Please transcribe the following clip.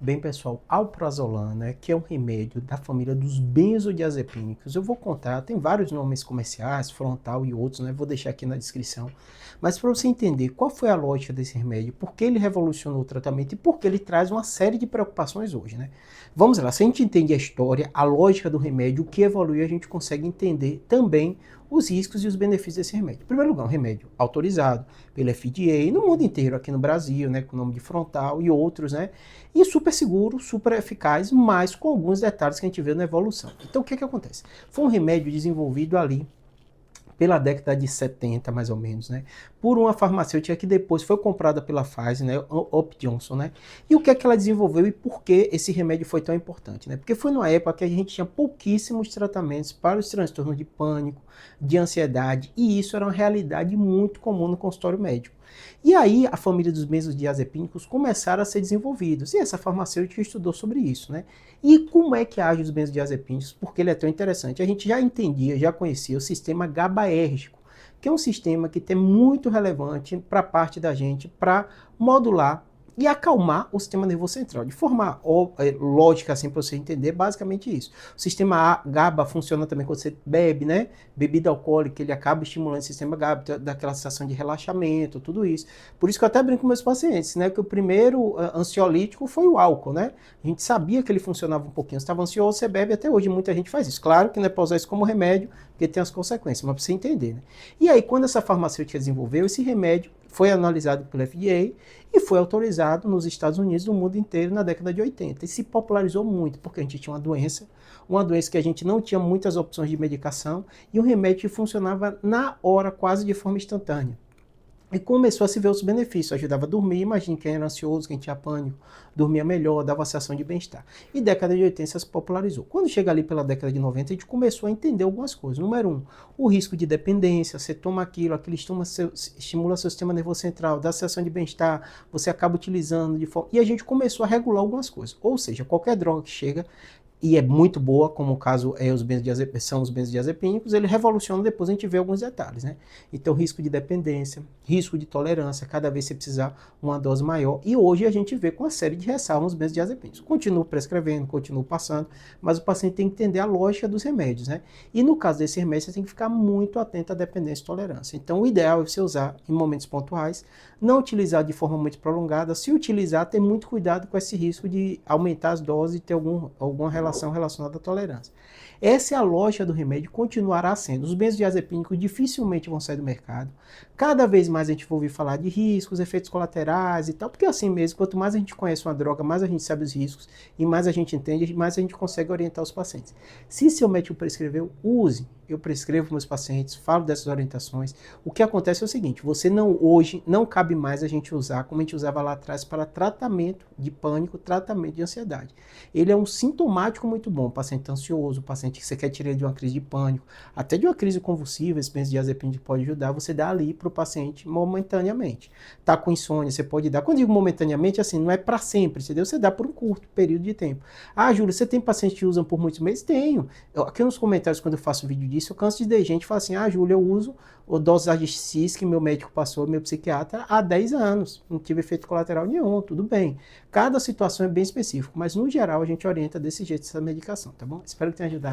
Bem, pessoal, alprazolam, que é um remédio da família dos benzodiazepínicos. Eu vou contar, tem vários nomes comerciais, Frontal e outros, Vou deixar aqui na descrição. Mas para você entender qual foi a lógica desse remédio, por que ele revolucionou o tratamento e por que ele traz uma série de preocupações hoje, Vamos lá, se a gente entende a história, a lógica do remédio, o que evoluiu, a gente consegue entender também os riscos e os benefícios desse remédio. Em primeiro lugar, um remédio autorizado pela FDA no mundo inteiro, aqui no Brasil, com o nome de Frontal e outros, E super seguro, super eficaz, mas com alguns detalhes que a gente vê na evolução. Então, o que acontece? Foi um remédio desenvolvido ali pela década de 70, mais ou menos, por uma farmacêutica que depois foi comprada pela Pfizer, Up Johnson, E o que ela desenvolveu e por que esse remédio foi tão importante, Porque foi numa época que a gente tinha pouquíssimos tratamentos para os transtornos de pânico, de ansiedade, e isso era uma realidade muito comum no consultório médico. E aí a família dos benzodiazepínicos começaram a ser desenvolvidos, e essa farmacêutica estudou sobre isso, E como é que age os benzodiazepínicos? Porque ele é tão interessante. A gente já entendia, já conhecia o sistema GABAérgico, que é um sistema que tem muito relevante para a parte da gente para modular e acalmar o sistema nervoso central. De forma lógica, assim, para você entender, basicamente isso. O sistema GABA funciona também quando você bebe, Bebida alcoólica, ele acaba estimulando o sistema GABA, daquela sensação de relaxamento, tudo isso. Por isso que eu até brinco com meus pacientes, que o primeiro ansiolítico foi o álcool, A gente sabia que ele funcionava um pouquinho. Você estava ansioso, você bebe, até hoje muita gente faz isso. Claro que não é para usar isso como remédio, porque tem as consequências, mas para você entender, E aí, quando essa farmacêutica desenvolveu esse remédio, foi analisado pela FDA e foi autorizado nos Estados Unidos, no mundo inteiro, na década de 80. E se popularizou muito, porque a gente tinha uma doença que a gente não tinha muitas opções de medicação e um remédio que funcionava na hora, quase de forma instantânea. E começou a se ver os benefícios, ajudava a dormir, imagine quem era ansioso, quem tinha pânico, dormia melhor, dava uma sensação de bem-estar. E década de 80 se popularizou. Quando chega ali pela década de 90, a gente começou a entender algumas coisas. Número 1, o risco de dependência, você toma aquilo estimula seu sistema nervoso central, dá sensação de bem-estar, você acaba utilizando de forma... E a gente começou a regular algumas coisas. Ou seja, qualquer droga que chega, e é muito boa, como o caso são os benzodiazepínicos, ele revoluciona, depois a gente vê alguns detalhes, Então, risco de dependência, risco de tolerância, cada vez você precisar uma dose maior, e hoje a gente vê com uma série de ressalvas os benzodiazepínicos. Continuo prescrevendo, continuo passando, mas o paciente tem que entender a lógica dos remédios, E no caso desse remédio, você tem que ficar muito atento à dependência e tolerância. Então, o ideal é você usar em momentos pontuais, não utilizar de forma muito prolongada, se utilizar, ter muito cuidado com esse risco de aumentar as doses e ter alguma relação relacionada à tolerância. Essa é a lógica do remédio, continuará sendo. Os benzodiazepínicos dificilmente vão sair do mercado. Cada vez mais a gente vai ouvir falar de riscos, efeitos colaterais e tal, porque é assim mesmo, quanto mais a gente conhece uma droga, mais a gente sabe os riscos e mais a gente entende, mais a gente consegue orientar os pacientes. Se seu médico prescreveu, use. Eu prescrevo para meus pacientes, falo dessas orientações. O que acontece é o seguinte, hoje não cabe mais a gente usar como a gente usava lá atrás para tratamento de pânico, tratamento de ansiedade. Ele é um sintomático muito bom, o paciente ansioso, o paciente que você quer tirar ele de uma crise de pânico, até de uma crise convulsiva, esse benzodiazepínico pode ajudar, você dá ali para o paciente momentaneamente. Tá com insônia, você pode dar. Quando eu digo momentaneamente, assim, não é para sempre, entendeu? Você dá por um curto período de tempo. Ah, Júlio, você tem pacientes que usam por muitos meses? Tenho. Aqui nos comentários, quando eu faço um vídeo disso, eu canso de ter gente que fala assim, ah, Júlio, eu uso o dosagem X que meu médico passou, meu psiquiatra, há 10 anos. Não tive efeito colateral nenhum, tudo bem. Cada situação é bem específica, mas no geral a gente orienta desse jeito essa medicação, tá bom? Espero que tenha ajudado.